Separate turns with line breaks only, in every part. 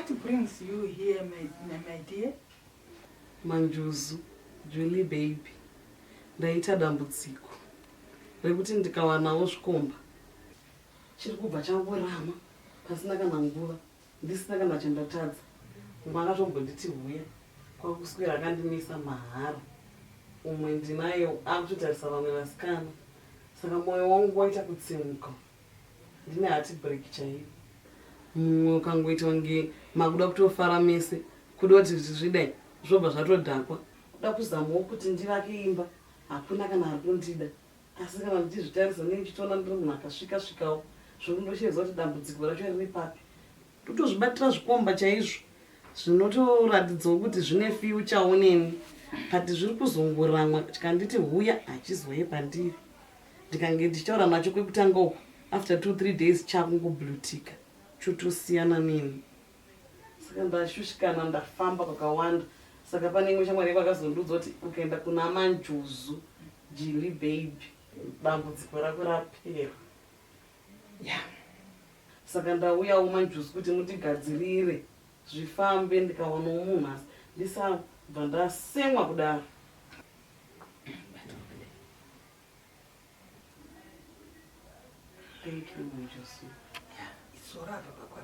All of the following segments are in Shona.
What brings you here, my dear?
Manjuzu, Julie baby. Ndaita dambudziko rekuti ndikawanawo zvikomba chiri kubva changorama pasina kana nguva ndisina kana chandatadza. Mwana tombonditi huya kwakuswera akandinisa mahara umwe ndinayo akutotarisa vamwe vasikana saka mwoyo wangu waita kutsimuka ndine hati break chaiyo mumwe ukangoita kunge makuda kutofara mese kuda kuti zvidai zvobva zvatodhakwa kuda kuzamawo kuti ndivake imba hakuna kana ari kundida asi kana ndichizvitarisa ndenge ndichitoona ndiri munhu akasvika-svikawo zvokundochezva kuti dambudziko racho riri papi totozvibatira zvikomba chaizvo zvinotoratidzawo kuti zvine fiuchawo neni kati zviri kuzongoramwa tikanditi huya hachizwaye pandiri ndikange ndichitaura nacho kwekutanga uku after 2-3 days chakungoblutika chotosiyana neni saka ndashushikana ndafamba kwakawanda saka pane imwe shamwari vakazondudzwa kuti ukaenda kuna Manjuzu Jili baby dambudziko rako rapera.
Yeah.
Saka ndauyawo Manjuzu kuti mutigadzirire zvifambe ndikaonawo munhu asi ndisabva ndasemwa kudaro. Thank you, Manjuzu.
Yeah, it's all right, Papa.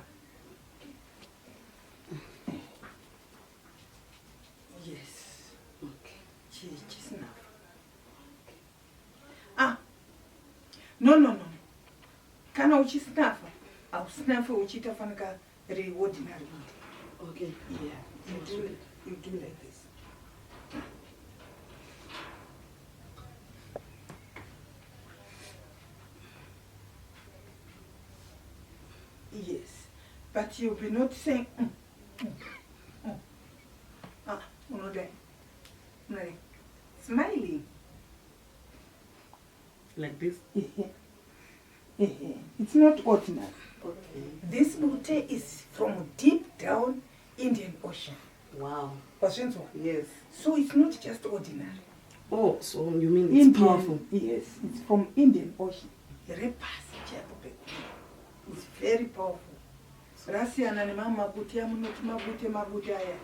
Yes.
Okay.
She's enough. Ah. No. Kana uchisnafa, au snafa uchitafanika ordinary.
Okay.
Yeah. You do like this. Yes. But you'll be not saying smiling.
Like this?
It's not ordinary.
Okay.
This booty is from deep down Indian Ocean.
Wow.
Yes.
Yes.
So it's not just ordinary.
Oh, so you mean it's
Indian,
powerful?
Yes, it's from Indian Ocean. It's very powerful. Rasiana ni mama mabuti ya mabuti aya.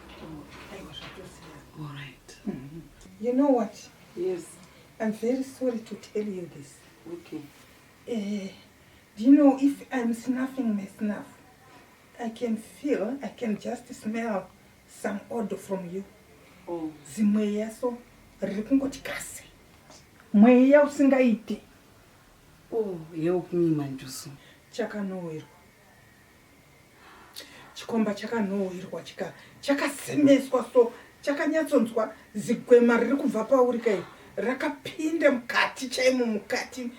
All right.
Mm-hmm. You know what?
Yes.
I'm very sorry to tell you this.
Okay.
Do you know if I'm snuffing my snuff, I can just smell some odor from you.
Oh.
Zimweya so rikungoti kasi. Mweya usingaiti.
Oh, help me, Manjuzu.
Chakanowirwa. Chikomba chakanowirwa chakasemeswa so chakanyatsonzwa zigwema riri kubva pauri kai rakapinde mukati chaimo mukati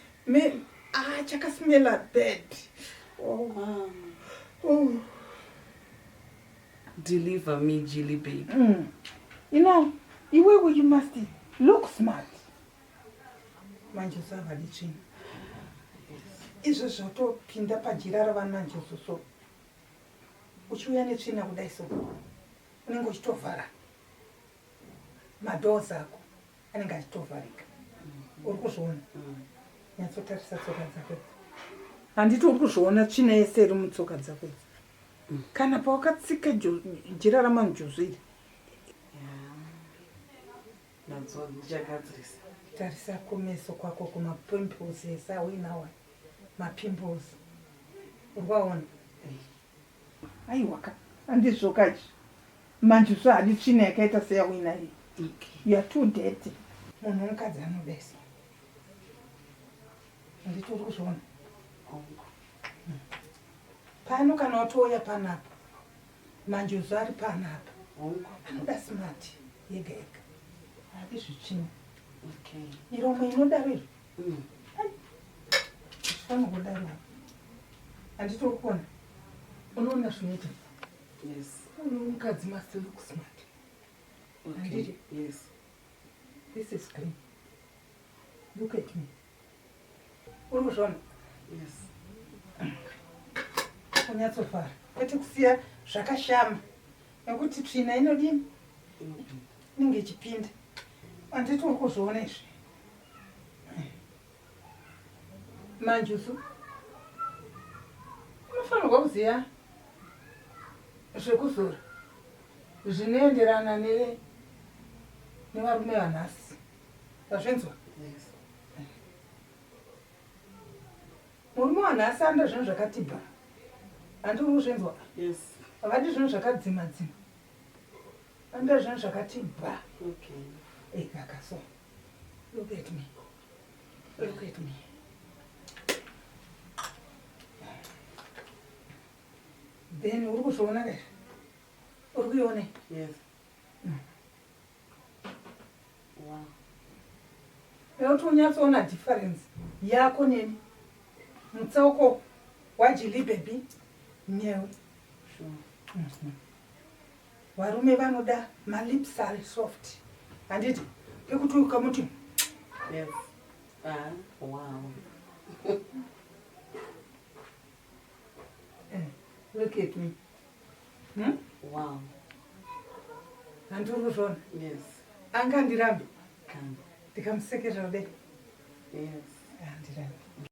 chakasmela bad. Oh.
Deliver me, Jili baby.
You know, you must look smart. Manjuzu avadi tsvina. Izvo zvotopinda pajira ravananjuzu so. Uchiuya netsvina kudai so. Unenge uchitovhara. Madoors ako anenge achitovharika. Uri kuzviona? Nyatsotarisa tsoka dzako. Handiti uri kuzviona tsvina yese iri mutsoka dzako. Kana pawakatsika jira raManjuzu iri.
Ndichagadzirisa.
Tarisa kumeso kwako kumapimples ese awinawa. Mapimples. Urwaona? Aiwaka. Handizvokachi. Manjuzu hadi tsvina yakaita seyawina iyi. You are too dirty. Munhu mukadzi anodesa. Handiti uri kuzviona? Pano kana watoya panapa. Manjuzu ari panapa. Anoda smart yega. Hadi zvitsvina.
Okay.
Miromo inodaro iri. Zvifana kudaro. Handiti uri kuona? Unoona zvinoita?
Yes.
Mukadzi must look smart.
Okay. Yes.
This is clean. Look at me. Uri kuzviona?
Yes.
Unyatsofara. Kwete kusiya zvakashama. Nekuti tsvina inodini? Inenge ichipinda. Handiti uri kuzviona izvi? Manjuzu. Unofanirwa kuziya. zvekuzora zvinoenderana nevarume vanhasi. Vazvinzwa?
Yes.
Murume wanhasi anda zvinhu zvakati bha. Handiri kuzvinzwa?
Yes.
Havadi zvinhu zvakadzima dzima. Anda zvinhu zvakati bha.
Okay.
Kaka, so look at me. Look at me. Then uri kuzviona here? Uri kuiona?
Yes. Wow.
Nekuti unyatsoona difference yako neni mutsauko wajilibebi newe.
Sure.
Varume vanoda malips ari soft. Handiti pekuti ukamuti
Yes. Wow.
Look at me.
Wow.
Handiri kuzviona?
Yes.
Angandirambe
Come.
ndikamusekera kudai?
Yes.
Handirambe.